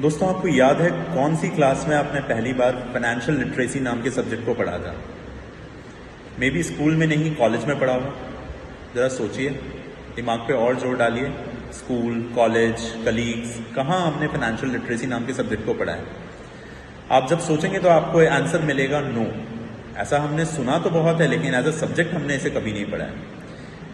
दोस्तों, आपको याद है कौन सी क्लास में आपने पहली बार फाइनेंशियल लिटरेसी नाम के सब्जेक्ट को पढ़ा था? मे बी स्कूल में नहीं, कॉलेज में पढ़ा होगा। ज़रा सोचिए, दिमाग पे और जोर डालिए। स्कूल, कॉलेज, कलीग्स, कहाँ हमने फाइनेंशियल लिटरेसी नाम के सब्जेक्ट को पढ़ा है? आप जब सोचेंगे तो आपको आंसर मिलेगा नो। ऐसा हमने सुना तो बहुत है, लेकिन एज अ सब्जेक्ट हमने इसे कभी नहीं पढ़ा है।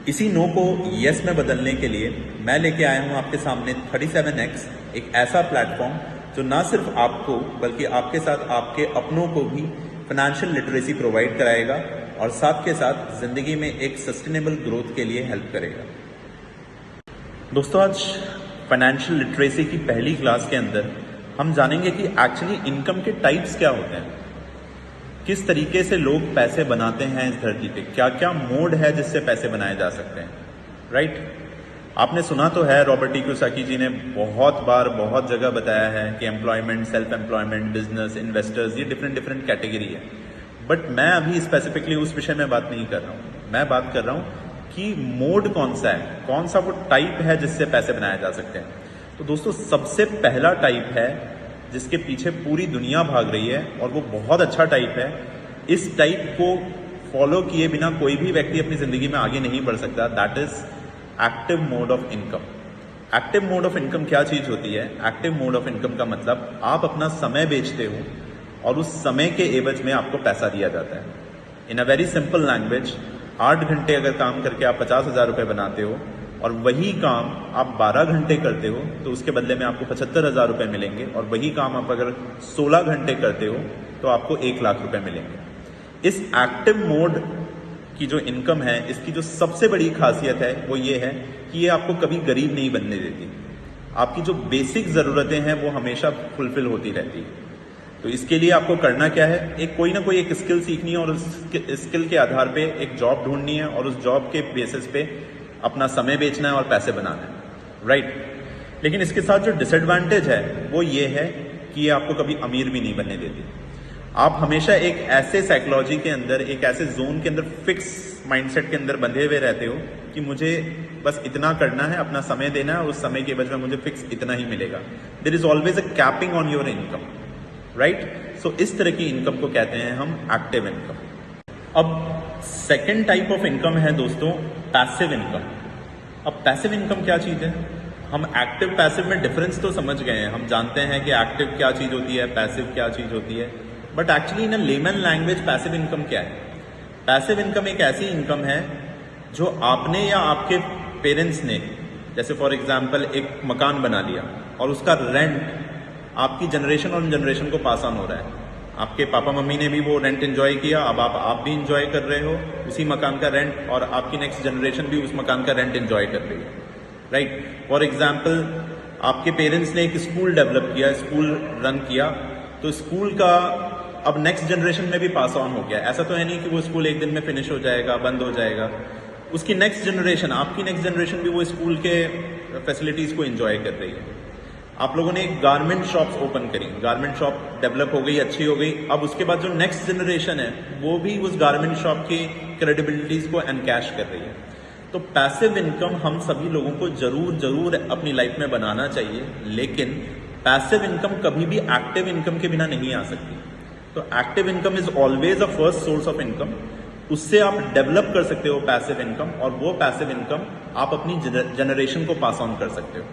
इसी नो को यस में बदलने के लिए मैं लेके आया हूँ आपके सामने 37X, एक ऐसा प्लेटफॉर्म जो ना सिर्फ आपको बल्कि आपके साथ आपके अपनों को भी फाइनेंशियल लिटरेसी प्रोवाइड कराएगा और साथ के साथ जिंदगी में एक सस्टेनेबल ग्रोथ के लिए हेल्प करेगा। दोस्तों, आज फाइनेंशियल लिटरेसी की पहली क्लास के अंदर हम जानेंगे कि एक्चुअली इनकम के टाइप्स क्या होते हैं, किस तरीके से लोग पैसे बनाते हैं इस धरती पे, क्या क्या मोड है जिससे पैसे बनाए जा सकते हैं। राइट? आपने सुना तो है, रॉबर्ट टी कियोसाकी जी ने बहुत बार बहुत जगह बताया है कि employment, self employment, business, investors, ये डिफरेंट कैटेगरी है। बट मैं अभी स्पेसिफिकली उस विषय में बात नहीं कर रहा हूँ। मैं बात कर रहा हूँ कि मोड कौन सा है, कौन सा वो टाइप है जिससे पैसे बनाए जा सकते हैं। तो दोस्तों, सबसे पहला टाइप है जिसके पीछे पूरी दुनिया भाग रही है और वो बहुत अच्छा टाइप है। इस टाइप को फॉलो किए बिना कोई भी व्यक्ति अपनी जिंदगी में आगे नहीं बढ़ सकता। That is active mode of income. Active mode of income क्या चीज होती है? एक्टिव मोड ऑफ इनकम का मतलब आप अपना समय बेचते हो और उस समय के एवज में आपको पैसा दिया जाता है। इन अ वेरी सिंपल लैंग्वेज, 8 घंटे अगर काम करके आप 50,000 रुपये बनाते हो और वही काम आप 12 घंटे करते हो तो उसके बदले में आपको 75,000 रुपये मिलेंगे, और वही काम आप अगर 16 घंटे करते हो तो आपको 1 लाख रुपए मिलेंगे। इस एक्टिव मोड की जो इनकम है, इसकी जो सबसे बड़ी खासियत है वो ये है कि ये आपको कभी गरीब नहीं बनने देती। आपकी जो बेसिक ज़रूरतें हैं वो हमेशा फुलफिल होती रहती है। तो इसके लिए आपको करना क्या है? कोई ना कोई एक स्किल सीखनी है और उस स्किल के आधार पे एक जॉब ढूंढनी है और उस जॉब के बेसिस पे अपना समय बेचना है और पैसे बनाना है। राइट? लेकिन इसके साथ जो डिसएडवांटेज है वो ये है कि ये आपको कभी अमीर भी नहीं बनने देती। आप हमेशा एक ऐसे साइकोलॉजी के अंदर, एक ऐसे जोन के अंदर, फिक्स माइंडसेट के अंदर बंधे हुए रहते हो कि मुझे बस इतना करना है, अपना समय देना है और उस समय के बजाय में मुझे फिक्स इतना ही मिलेगा। There is always a capping on your income. Right? So इस तरह की इनकम को कहते हैं हम एक्टिव इनकम। अब सेकेंड टाइप ऑफ इनकम है दोस्तों पैसिव इनकम। अब पैसिव इनकम क्या चीज है? हम एक्टिव पैसिव में डिफरेंस तो समझ गए हैं, हम जानते हैं कि एक्टिव क्या चीज होती है, पैसिव क्या चीज होती है। But actually in layman language passive income क्या है? पैसिव इनकम एक ऐसी इनकम है जो आपने या आपके पेरेंट्स ने, जैसे फॉर एग्जांपल एक मकान बना लिया और उसका रेंट आपकी जनरेशन और जनरेशन को पास ऑन हो रहा है। आपके पापा मम्मी ने भी वो रेंट एंजॉय किया, अब आप भी एंजॉय कर रहे हो उसी मकान का रेंट, और आपकी नेक्स्ट जनरेशन भी उस मकान का रेंट एंजॉय कर रही है। राइट? फॉर एग्जांपल, आपके पेरेंट्स ने एक स्कूल डेवलप किया, स्कूल रन किया, तो स्कूल का अब नेक्स्ट जनरेशन में भी पास ऑन हो गया। ऐसा तो है नहीं कि वो स्कूल एक दिन में फिनिश हो जाएगा, बंद हो जाएगा। उसकी नेक्स्ट जनरेशन, आपकी नेक्स्ट जनरेशन भी वो स्कूल के फैसिलिटीज को एंजॉय कर रही है। आप लोगों ने एक गारमेंट शॉप्स ओपन करी, गारमेंट शॉप डेवलप हो गई, अच्छी हो गई। अब उसके बाद जो नेक्स्ट जनरेशन है वो भी उस गारमेंट शॉप की क्रेडिबिलिटीज को एनकैश कर रही है। तो पैसिव इनकम हम सभी लोगों को जरूर अपनी लाइफ में बनाना चाहिए, लेकिन पैसिव इनकम कभी भी एक्टिव इनकम के बिना नहीं आ सकती। तो active income is always a first source of income. उससे आप डेवलप कर सकते हो पैसिव इनकम, और वो पैसिव इनकम आप अपनी जनरेशन को पास ऑन कर सकते हो।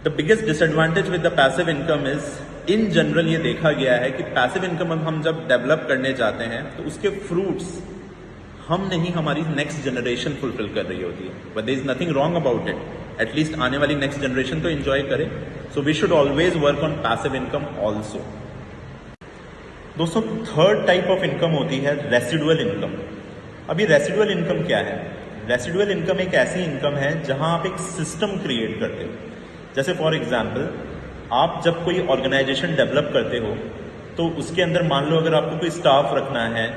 The biggest disadvantage with the passive income is, in general ये देखा गया है कि पैसिव इनकम हम जब डेवलप करने जाते हैं तो उसके फ्रूट्स हम नहीं, हमारी नेक्स्ट जनरेशन फुलफिल कर रही होती है। But there is nothing wrong about it. At least आने वाली नेक्स्ट जनरेशन तो एंजॉय करे। So we should always work on passive income also. दोस्तों, थर्ड टाइप ऑफ इनकम होती है रेसिडुअल इनकम। अभी रेसिडुअल इनकम क्या है? रेसिडुअल इनकम एक ऐसी इनकम है जहां आप एक सिस्टम क्रिएट करते हो। जैसे फॉर एग्जांपल, आप जब कोई ऑर्गेनाइजेशन डेवलप करते हो तो उसके अंदर मान लो अगर आपको कोई स्टाफ रखना है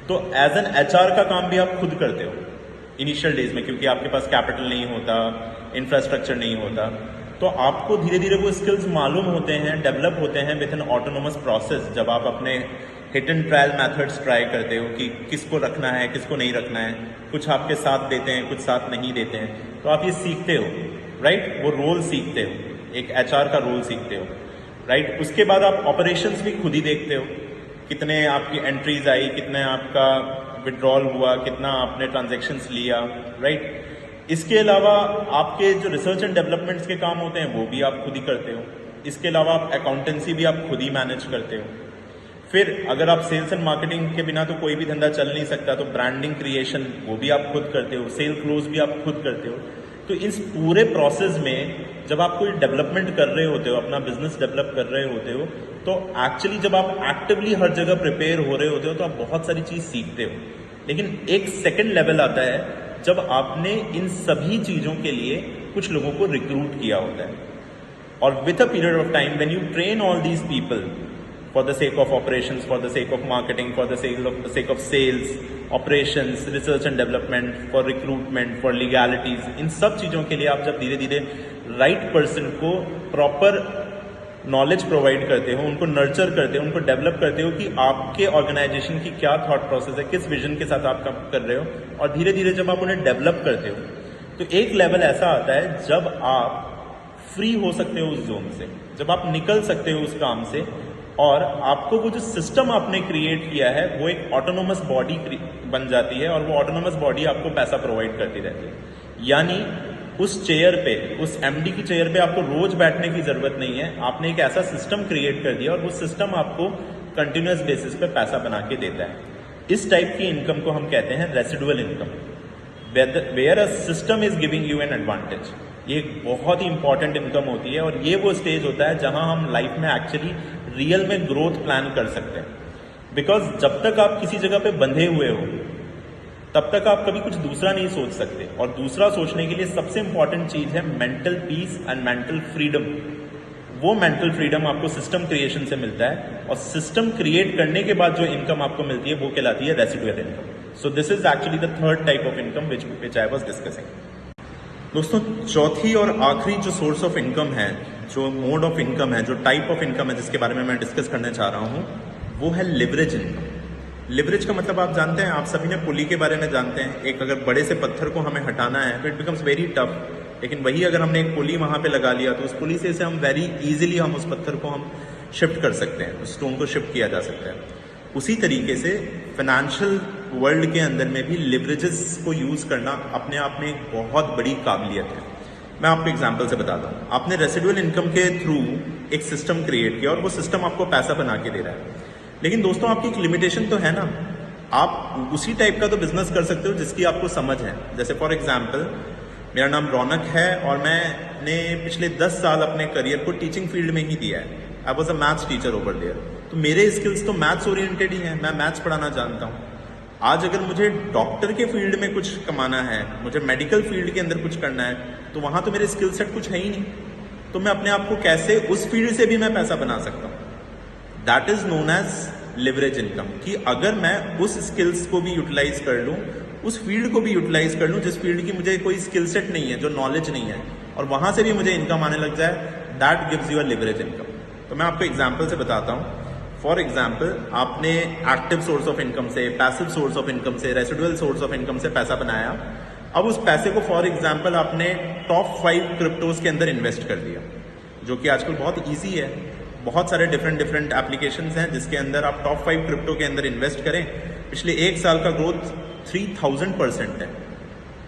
तो एज एन एचआर का काम भी आप खुद करते हो इनिशियल डेज में, क्योंकि आपके पास कैपिटल नहीं होता, इंफ्रास्ट्रक्चर नहीं होता। तो आपको धीरे धीरे वो स्किल्स मालूम होते हैं, डेवलप होते हैं विद एन ऑटोनोमस प्रोसेस। जब आप अपने hit and trial methods try करते हो कि किसको रखना है, किसको नहीं रखना है, कुछ आपके साथ देते हैं, कुछ साथ नहीं देते हैं, तो आप ये सीखते हो। राइट? वो रोल सीखते हो, एक एचआर का रोल सीखते हो। राइट। उसके बाद आप ऑपरेशंस भी खुद ही देखते हो, कितने आपकी एंट्रीज आई, कितने आपका विड्रॉल हुआ, कितना आपने ट्रांजैक्शंस लिया, राइट। इसके अलावा आपके जो रिसर्च एंड डेवलपमेंट्स के काम होते हैं वो भी आप खुद ही करते हो। इसके अलावा आप अकाउंटेंसी भी आप खुद ही मैनेज करते हो। फिर अगर आप सेल्स एंड मार्केटिंग के बिना तो कोई भी धंधा चल नहीं सकता, तो ब्रांडिंग क्रिएशन वो भी आप खुद करते हो, सेल क्लोज भी आप खुद करते हो। तो इस पूरे प्रोसेस में जब आप कोई डेवलपमेंट कर रहे होते हो, अपना बिजनेस डेवलप कर रहे होते हो, तो एक्चुअली जब आप एक्टिवली हर जगह प्रिपेयर हो रहे होते हो तो आप बहुत सारी चीज सीखते हो। लेकिन एक सेकंड लेवल आता है जब आपने इन सभी चीजों के लिए कुछ लोगों को रिक्रूट किया होता है, और with a period of time when you train all these people for the sake of operations, for the sake of marketing, for the sake of sales, operations, research and development, for recruitment, for legalities, इन सब चीज़ों के लिए आप जब धीरे धीरे right person को proper knowledge provide करते हो, उनको नर्चर करते हो, उनको डेवलप करते हो कि आपके ऑर्गेनाइजेशन की क्या थॉट प्रोसेस है, किस विजन के साथ आप काम कर रहे हो, और धीरे धीरे जब आप उन्हें डेवलप करते हो तो एक लेवल ऐसा आता है जब आप फ्री हो सकते हो उस जोन से, जब आप निकल सकते हो उस काम से, और आपको वो जो सिस्टम आपने क्रिएट किया है वो एक ऑटोनोमस बॉडी बन जाती है, और वो ऑटोनोमस बॉडी आपको पैसा प्रोवाइड करती रहती है। यानी उस चेयर पे, उस एमडी की चेयर पे आपको रोज बैठने की जरूरत नहीं है, आपने एक ऐसा सिस्टम क्रिएट कर दिया और वो सिस्टम आपको कंटिन्यूअस बेसिस पे पैसा बना के देता है। इस टाइप की इनकम को हम कहते हैं residual income, where a system is giving you an advantage. ये एक बहुत ही इंपॉर्टेंट इनकम होती है, और ये वो स्टेज होता है जहां हम लाइफ में एक्चुअली रियल में ग्रोथ प्लान कर सकते हैं। बिकॉज जब तक आप किसी जगह पे बंधे हुए हो तब तक आप कभी कुछ दूसरा नहीं सोच सकते, और दूसरा सोचने के लिए सबसे इंपॉर्टेंट चीज है mental peace and mental freedom. वो मेंटल फ्रीडम आपको सिस्टम क्रिएशन से मिलता है, और सिस्टम क्रिएट करने के बाद जो इनकम आपको मिलती है वो कहलाती है residual income. So this is actually the third type of income which I was discussing. दोस्तों, चौथी और आखिरी जो सोर्स ऑफ इनकम है, जो मोड ऑफ इनकम है, जो टाइप ऑफ इनकम है जिसके बारे में मैं डिस्कस करने चाह रहा हूं, वो है लिवरेज इनकम। लिवरेज का मतलब आप जानते हैं, आप सभी ने पुली के बारे में जानते हैं। एक अगर बड़े से पत्थर को हमें हटाना है तो इट बिकम्स वेरी टफ, लेकिन वही अगर हमने एक पुली वहां पे लगा लिया तो उस पुली से हम वेरी इजीली हम उस पत्थर को हम शिफ्ट कर सकते हैं, उस स्टोन को शिफ्ट किया जा सकता है। उसी तरीके से फाइनेंशियल वर्ल्ड के अंदर में भी लिवरेजेस को यूज करना अपने आप में एक बहुत बड़ी काबिलियत है। मैं आपको एग्जांपल से बताता हूँ। आपने रेसिडुअल इनकम के थ्रू एक सिस्टम क्रिएट किया और वो सिस्टम आपको पैसा बना के दे रहा है, लेकिन दोस्तों आपकी एक लिमिटेशन तो है ना। आप उसी टाइप का तो बिजनेस कर सकते हो जिसकी आपको समझ है। जैसे फॉर एग्जाम्पल, मेरा नाम रौनक है और मैंने पिछले 10 साल अपने करियर को टीचिंग फील्ड में ही दिया है। I was a maths teacher over there, तो मेरे स्किल्स तो मैथ्स ओरिएंटेड ही हैं, मैं मैथ्स पढ़ाना जानता हूँ। आज अगर मुझे डॉक्टर के फील्ड में कुछ कमाना है, मुझे मेडिकल फील्ड के अंदर कुछ करना है, तो वहां तो मेरे स्किल सेट कुछ है ही नहीं, तो मैं अपने आप को कैसे उस फील्ड से भी मैं पैसा बना सकता हूँ। That is known as leverage income, कि अगर मैं उस स्किल्स को भी यूटिलाइज कर लूँ, उस फील्ड को भी यूटिलाइज कर लूँ जिस फील्ड की मुझे कोई स्किल सेट नहीं है, जो नॉलेज नहीं है, और वहां से भी मुझे इनकम आने लग जाए, that gives you a leverage income. तो मैं आपको एग्जाम्पल से बताता हूँ। फॉर एग्जाम्पल, आपने एक्टिव सोर्स ऑफ इनकम से, पैसिव सोर्स ऑफ इनकम से, रेसिडुअल सोर्स ऑफ इनकम से पैसा बनाया। अब उस पैसे को फॉर एग्जाम्पल आपने टॉप 5 क्रिप्टोज के अंदर इन्वेस्ट कर दिया, जो कि आजकल बहुत ईजी है। बहुत सारे डिफरेंट एप्लीकेशंस हैं जिसके अंदर आप टॉप 5 क्रिप्टो के अंदर इन्वेस्ट करें। पिछले 1 साल का ग्रोथ 3000% है,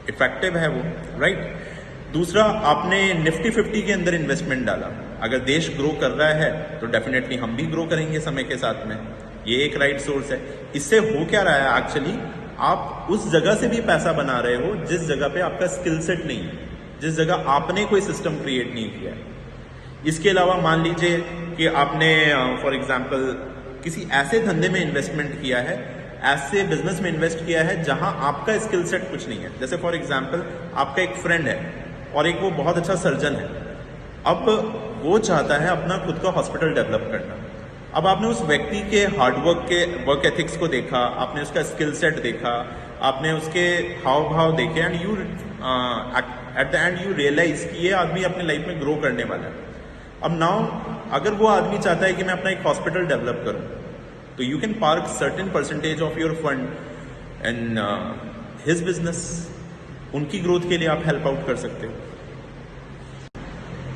इफेक्टिव है वो, राइट। दूसरा, आपने निफ्टी 50 के अंदर इन्वेस्टमेंट डाला। अगर देश ग्रो कर रहा है तो डेफिनेटली हम भी ग्रो करेंगे समय के साथ में, ये एक राइट सोर्स है। इससे हो क्या रहा है, एक्चुअली आप उस जगह से भी पैसा बना रहे हो जिस जगह पे आपका स्किल सेट नहीं है, जिस जगह आपने कोई सिस्टम क्रिएट नहीं किया है। इसके अलावा मान लीजिए कि आपने फॉर एग्जाम्पल किसी ऐसे धंधे में इन्वेस्टमेंट किया है, ऐसे बिजनेस में इन्वेस्ट किया है जहां आपका स्किल सेट कुछ नहीं है। जैसे फॉर एग्जाम्पल, आपका एक फ्रेंड है और एक वो बहुत अच्छा सर्जन है। अब वो चाहता है अपना खुद का हॉस्पिटल डेवलप करना। अब आपने उस व्यक्ति के हार्डवर्क के वर्क एथिक्स को देखा, आपने उसका स्किल सेट देखा, आपने उसके हाव भाव देखे, and you at the end you realise कि ये आदमी अपने लाइफ में ग्रो करने वाला है। अब नाउ अगर वो आदमी चाहता है कि मैं अपना एक हॉस्पिटल डेवलप करूं, तो you can park certain percentage of your fund in his business. उनकी ग्रोथ के लिए आप हेल्प आउट कर सकते हो।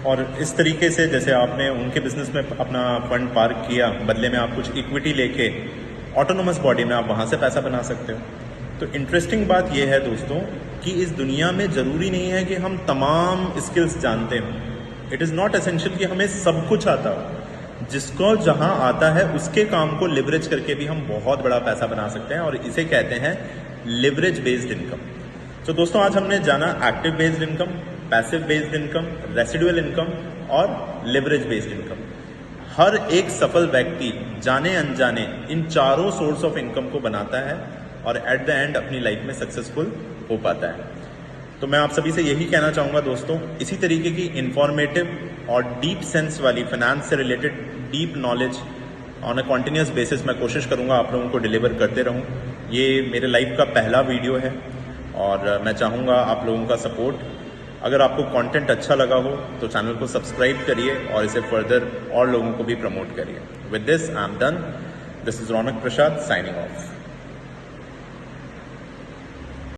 और इस तरीके से जैसे आपने उनके बिजनेस में अपना फंड पार्क किया, बदले में आप कुछ इक्विटी लेके ऑटोनोमस बॉडी में आप वहाँ से पैसा बना सकते हो। तो इंटरेस्टिंग बात यह है दोस्तों कि इस दुनिया में ज़रूरी नहीं है कि हम तमाम स्किल्स जानते हों। इट इज़ नॉट एसेंशियल कि हमें सब कुछ आता हो। जिसको जहाँ आता है उसके काम को लिवरेज करके भी हम बहुत बड़ा पैसा बना सकते हैं, और इसे कहते हैं लिवरेज बेस्ड इनकम। तो दोस्तों आज हमने जाना active based income, passive based income, residual income और लिवरेज बेस्ड इनकम। हर एक सफल व्यक्ति जाने अनजाने इन चारों सोर्स ऑफ इनकम को बनाता है और एट द एंड अपनी लाइफ में सक्सेसफुल हो पाता है। तो मैं आप सभी से यही कहना चाहूँगा दोस्तों, इसी तरीके की इंफॉर्मेटिव और डीप सेंस वाली फाइनेंस से related deep knowledge on a continuous basis मैं कोशिश करूँगा आप लोगों को डिलीवर करते रहूँ। ये मेरे लाइफ का पहला वीडियो है और मैं चाहूँगा आप लोगों का सपोर्ट। अगर आपको कंटेंट अच्छा लगा हो तो चैनल को सब्सक्राइब करिए और इसे फर्दर और लोगों को भी प्रमोट करिए। With this I am done. This is Raunak Prasad signing off.